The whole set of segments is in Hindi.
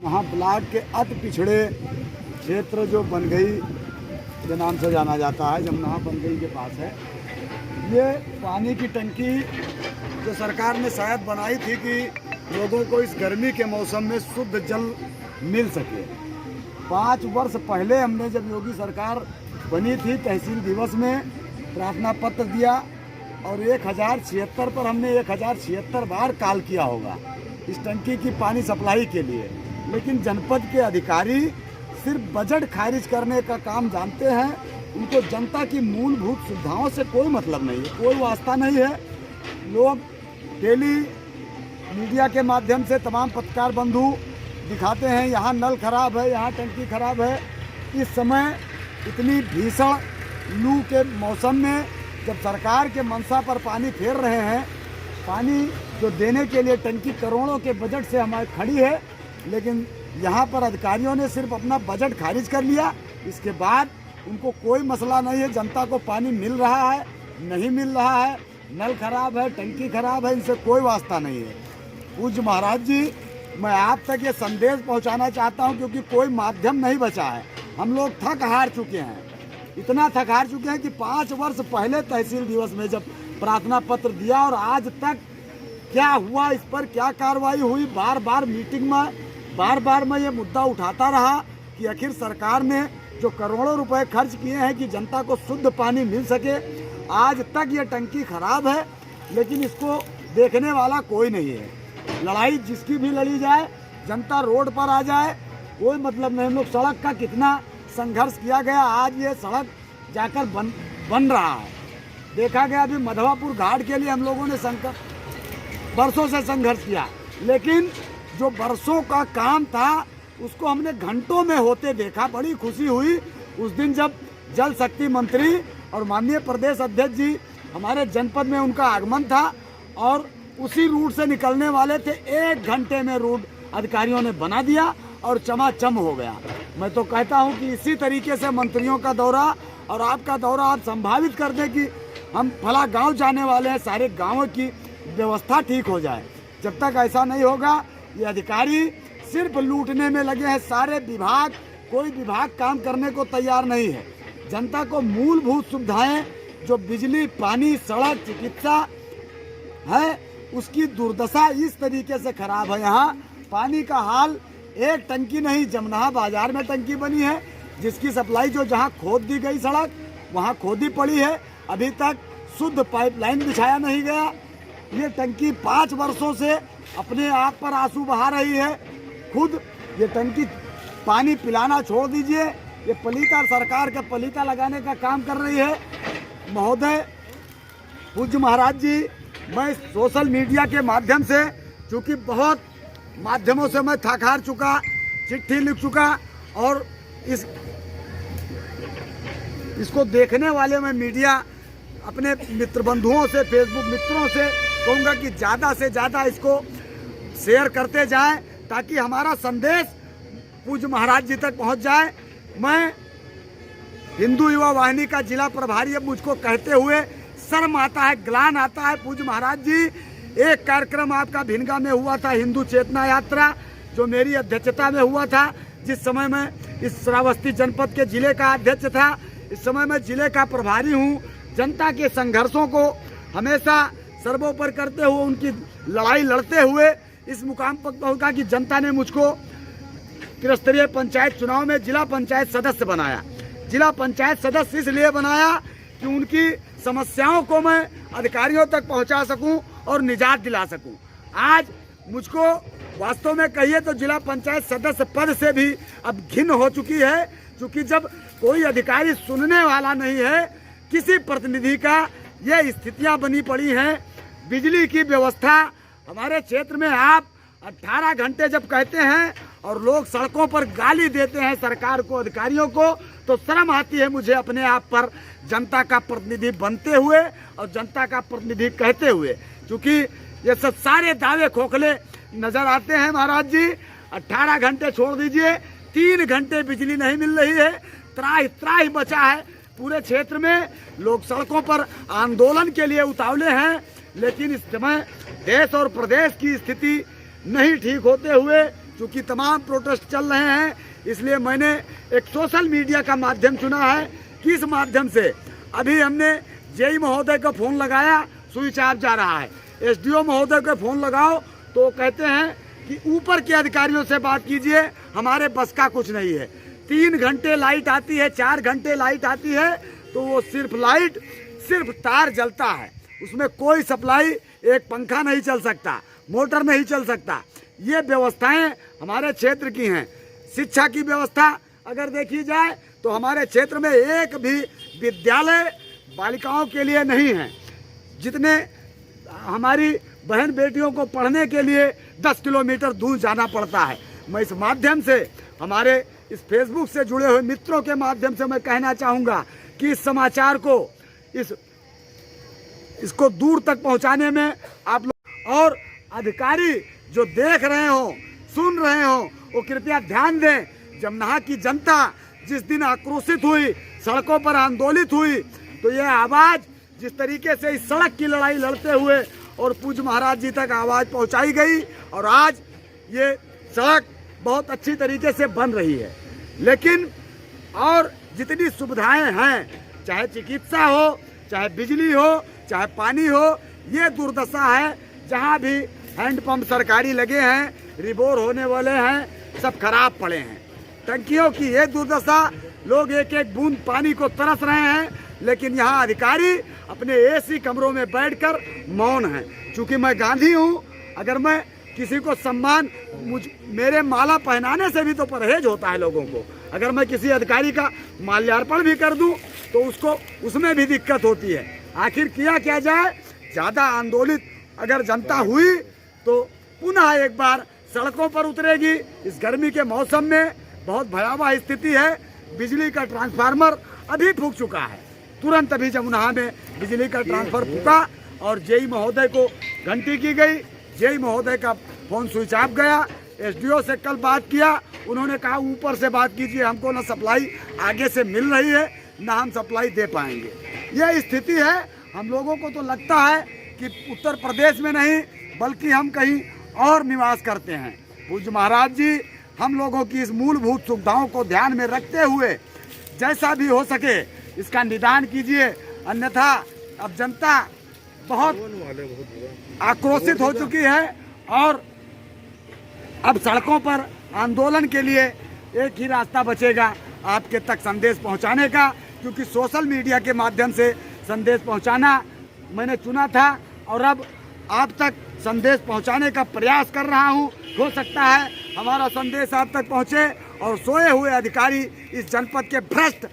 वहाँ ब्लॉक के अति पिछड़े क्षेत्र जो बनगई के नाम से जाना जाता है, जमुना बनगई के पास है, ये पानी की टंकी जो सरकार ने शायद बनाई थी कि लोगों को इस गर्मी के मौसम में शुद्ध जल मिल सके। 5 वर्ष पहले हमने जब योगी सरकार बनी थी, तहसील दिवस में प्रार्थना पत्र दिया और 1076 पर हमने 1076 बार कॉल किया होगा इस टंकी की पानी सप्लाई के लिए, लेकिन जनपद के अधिकारी सिर्फ बजट खारिज करने का काम जानते हैं। उनको जनता की मूलभूत सुविधाओं से कोई मतलब नहीं है, कोई वास्ता नहीं है। लोग डेली मीडिया के माध्यम से तमाम पत्रकार बंधु दिखाते हैं यहाँ नल खराब है, यहाँ टंकी खराब है। इस समय इतनी भीषण लू के मौसम में जब सरकार के मंशा पर पानी फेर रहे हैं, पानी जो देने के लिए टंकी करोड़ों के बजट से हमारी खड़ी है, लेकिन यहाँ पर अधिकारियों ने सिर्फ अपना बजट खारिज कर लिया। इसके बाद उनको कोई मसला नहीं है, जनता को पानी मिल रहा है नहीं मिल रहा है, नल खराब है टंकी खराब है, इनसे कोई वास्ता नहीं है। पूज्य महाराज जी, मैं आप तक ये संदेश पहुँचाना चाहता हूँ क्योंकि कोई माध्यम नहीं बचा है। हम लोग थक हार चुके हैं, इतना थक हार चुके हैं कि 5 वर्ष पहले तहसील दिवस में जब प्रार्थना पत्र दिया और आज तक क्या हुआ, इस पर क्या कार्रवाई हुई, बार बार मीटिंग में बार बार मैं ये मुद्दा उठाता रहा कि आखिर सरकार ने जो करोड़ों रुपए खर्च किए हैं कि जनता को शुद्ध पानी मिल सके, आज तक ये टंकी खराब है लेकिन इसको देखने वाला कोई नहीं है। लड़ाई जिसकी भी लड़ी जाए, जनता रोड पर आ जाए, कोई मतलब नहीं। हम लोग सड़क का कितना संघर्ष किया गया, आज ये सड़क जाकर बन रहा है। देखा गया अभी मधवापुर घाट के लिए हम लोगों ने बरसों से संघर्ष किया, लेकिन जो बरसों का काम था उसको हमने घंटों में होते देखा। बड़ी खुशी हुई उस दिन जब जल शक्ति मंत्री और माननीय प्रदेश अध्यक्ष जी हमारे जनपद में उनका आगमन था और उसी रूट से निकलने वाले थे। 1 घंटे में रूट अधिकारियों ने बना दिया और चमाचम हो गया। मैं तो कहता हूं कि इसी तरीके से मंत्रियों का दौरा और आपका दौरा आप संभावित कर दें कि हम फला गांव जाने वाले हैं, सारे गांवों की व्यवस्था ठीक हो जाए। जब तक ऐसा नहीं होगा, ये अधिकारी सिर्फ लूटने में लगे हैं। सारे विभाग, कोई विभाग काम करने को तैयार नहीं है। जनता को मूलभूत सुविधाएं जो बिजली, पानी, सड़क, चिकित्सा है, उसकी दुर्दशा इस तरीके से खराब है। यहाँ पानी का हाल, एक टंकी नहीं, जमुना बाजार में टंकी बनी है जिसकी सप्लाई जो जहाँ खोद दी गई सड़क वहाँ खोदी पड़ी है, अभी तक शुद्ध पाइपलाइन बिछाया नहीं गया। ये टंकी 5 वर्षों से अपने आप पर आंसू बहा रही है। खुद ये टंकी पानी पिलाना छोड़ दीजिए, ये पलीता, सरकार का पलीता लगाने का काम कर रही है। महोदय, पूज्य महाराज जी, मैं सोशल मीडिया के माध्यम से, चूँकि बहुत माध्यमों से मैं थक हार चुका, चिट्ठी लिख चुका और इसको देखने वाले मैं मीडिया अपने मित्र बंधुओं से, फेसबुक मित्रों से कहूँगा कि ज़्यादा से ज़्यादा इसको शेयर करते जाएं ताकि हमारा संदेश पूज्य महाराज जी तक पहुंच जाए। मैं हिंदू युवा वाहिनी का जिला प्रभारी, अब मुझको कहते हुए शर्म आता है, ग्लान आता है। पूज्य महाराज जी, एक कार्यक्रम आपका भिनगा में हुआ था, हिंदू चेतना यात्रा, जो मेरी अध्यक्षता में हुआ था, जिस समय मैं इस श्रावस्ती जनपद के जिले का अध्यक्ष था। इस समय मैं जिले का प्रभारी हूँ। जनता के संघर्षों को हमेशा सर्वोपरि करते हुए, उनकी लड़ाई लड़ते हुए इस मुकाम पर पहुंचा कि जनता ने मुझको त्रिस्तरीय पंचायत चुनाव में जिला पंचायत सदस्य बनाया। जिला पंचायत सदस्य इसलिए बनाया कि उनकी समस्याओं को मैं अधिकारियों तक पहुंचा सकूं और निजात दिला सकूं। आज मुझको वास्तव में कहिए तो जिला पंचायत सदस्य पद से भी अब घिन हो चुकी है, क्योंकि जब कोई अधिकारी सुनने वाला नहीं है, किसी प्रतिनिधि का, ये स्थितियां बनी पड़ी हैं। बिजली की व्यवस्था हमारे क्षेत्र में आप 18 घंटे जब कहते हैं और लोग सड़कों पर गाली देते हैं सरकार को, अधिकारियों को, तो शर्म आती है मुझे अपने आप पर, जनता का प्रतिनिधि बनते हुए और जनता का प्रतिनिधि कहते हुए। क्योंकि ये सब सारे दावे खोखले नजर आते हैं। महाराज जी, 18 घंटे छोड़ दीजिए, 3 घंटे बिजली नहीं मिल रही है। त्राही त्राही बचा है पूरे क्षेत्र में। लोग सड़कों पर आंदोलन के लिए उतावले हैं, लेकिन इस समय देश और प्रदेश की स्थिति नहीं ठीक होते हुए क्योंकि तमाम प्रोटेस्ट चल रहे हैं, इसलिए मैंने एक सोशल मीडिया का माध्यम चुना है कि इस माध्यम से अभी हमने जेई महोदय का फ़ोन लगाया, स्विच ऑफ जा रहा है। एसडीओ महोदय का फ़ोन लगाओ तो कहते हैं कि ऊपर के अधिकारियों से बात कीजिए, हमारे बस का कुछ नहीं है। 3 घंटे लाइट आती है, 4 घंटे लाइट आती है, तो वो सिर्फ तार जलता है, उसमें कोई सप्लाई, एक पंखा नहीं चल सकता, मोटर नहीं चल सकता। ये व्यवस्थाएं हमारे क्षेत्र की हैं। शिक्षा की व्यवस्था अगर देखी जाए तो हमारे क्षेत्र में एक भी विद्यालय बालिकाओं के लिए नहीं है। जितने हमारी बहन बेटियों को पढ़ने के लिए 10 किलोमीटर दूर जाना पड़ता है। मैं इस माध्यम से, हमारे इस फेसबुक से जुड़े हुए मित्रों के माध्यम से मैं कहना चाहूँगा कि इस समाचार को, इसको दूर तक पहुँचाने में आप लोग और अधिकारी जो देख रहे हो, सुन रहे हो, वो कृपया ध्यान दें। जमुना की जनता जिस दिन आक्रोशित हुई, सड़कों पर आंदोलित हुई, तो ये आवाज़ जिस तरीके से इस सड़क की लड़ाई लड़ते हुए और पूज्य महाराज जी तक आवाज़ पहुंचाई गई, और आज ये सड़क बहुत अच्छी तरीके से बन रही है। लेकिन और जितनी सुविधाएं हैं, चाहे चिकित्सा हो, चाहे बिजली हो, चाहे पानी हो, ये दुर्दशा है। जहां भी हैंडपंप सरकारी लगे हैं, रिबोर होने वाले हैं, सब खराब पड़े हैं। टंकियों की ये दुर्दशा, लोग एक एक बूंद पानी को तरस रहे हैं, लेकिन यहाँ अधिकारी अपने एसी कमरों में बैठकर मौन हैं। चूँकि मैं गांधी हूँ, अगर मैं किसी को सम्मान, मेरे माला पहनाने से भी तो परहेज होता है लोगों को। अगर मैं किसी अधिकारी का माल्यार्पण भी कर दूं तो उसमें भी दिक्कत होती है। आखिर किया क्या जाए? ज़्यादा आंदोलित अगर जनता हुई तो पुनः एक बार सड़कों पर उतरेगी। इस गर्मी के मौसम में बहुत भयावह स्थिति है। बिजली का ट्रांसफार्मर अभी फूंक चुका है, तुरंत अभी जमुना में बिजली का ट्रांसफर फूका और जेई महोदय को घंटी की गई। जेई महोदय का फ़ोन स्विच ऑफ गया। एसडीओ से कल बात किया, उन्होंने कहा ऊपर से बात कीजिए, हमको ना सप्लाई आगे से मिल रही है, ना हम सप्लाई दे पाएंगे। यह स्थिति है। हम लोगों को तो लगता है कि उत्तर प्रदेश में नहीं बल्कि हम कहीं और निवास करते हैं। पूज्य महाराज जी हम लोगों की इस मूलभूत सुविधाओं को ध्यान में रखते हुए जैसा भी हो सके इसका निदान कीजिए, अन्यथा अब जनता बहुत आक्रोशित हो चुकी है और अब सड़कों पर आंदोलन के लिए एक ही रास्ता बचेगा, आपके तक संदेश पहुंचाने का। क्योंकि सोशल मीडिया के माध्यम से संदेश पहुंचाना मैंने चुना था और अब आप तक संदेश पहुंचाने का प्रयास कर रहा हूं। हो सकता है हमारा संदेश आप तक पहुंचे और सोए हुए अधिकारी, इस जनपद के भ्रष्ट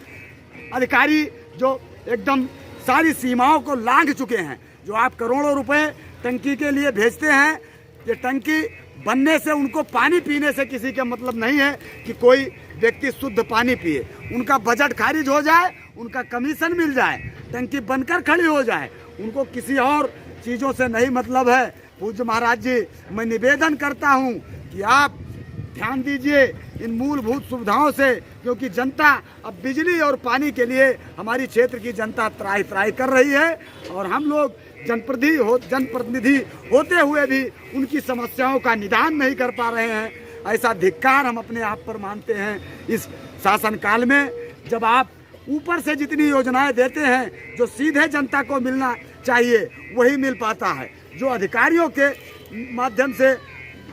अधिकारी जो एकदम सारी सीमाओं को लांघ चुके हैं, जो आप करोड़ों रुपए टंकी के लिए भेजते हैं, ये टंकी बनने से उनको पानी पीने से किसी का मतलब नहीं है कि कोई व्यक्ति शुद्ध पानी पिए। उनका बजट खारिज हो जाए, उनका कमीशन मिल जाए, टंकी बनकर खड़ी हो जाए, उनको किसी और चीज़ों से नहीं मतलब है। पूज्य महाराज जी मैं निवेदन करता हूँ कि आप ध्यान दीजिए इन मूलभूत सुविधाओं से, क्योंकि जनता अब बिजली और पानी के लिए हमारी क्षेत्र की जनता त्राही कर रही है और हम लोग जनप्रतिनिधि होते हुए भी उनकी समस्याओं का निदान नहीं कर पा रहे हैं। ऐसा धिक्कार हम अपने आप पर मानते हैं। इस शासनकाल में जब आप ऊपर से जितनी योजनाएं देते हैं जो सीधे जनता को मिलना चाहिए वही मिल पाता है, जो अधिकारियों के माध्यम से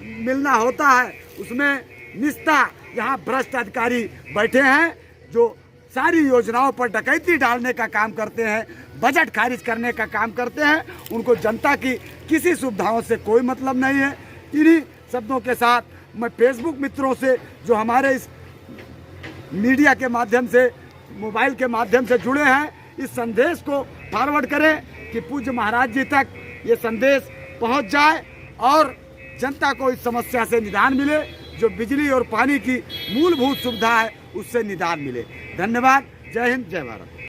मिलना होता है उसमें निस्ता यहाँ भ्रष्ट अधिकारी बैठे हैं जो सारी योजनाओं पर डकैती डालने का काम करते हैं, बजट खारिज करने का काम करते हैं। उनको जनता की किसी सुविधाओं से कोई मतलब नहीं है। इन्हीं शब्दों के साथ मैं फेसबुक मित्रों से जो हमारे इस मीडिया के माध्यम से, मोबाइल के माध्यम से जुड़े हैं, इस संदेश को फॉरवर्ड करें कि पूज्य महाराज जी तक ये संदेश पहुंच जाए और जनता को इस समस्या से निदान मिले, जो बिजली और पानी की मूलभूत सुविधा है उससे निदान मिले। धन्यवाद। जय हिंद, जय भारत।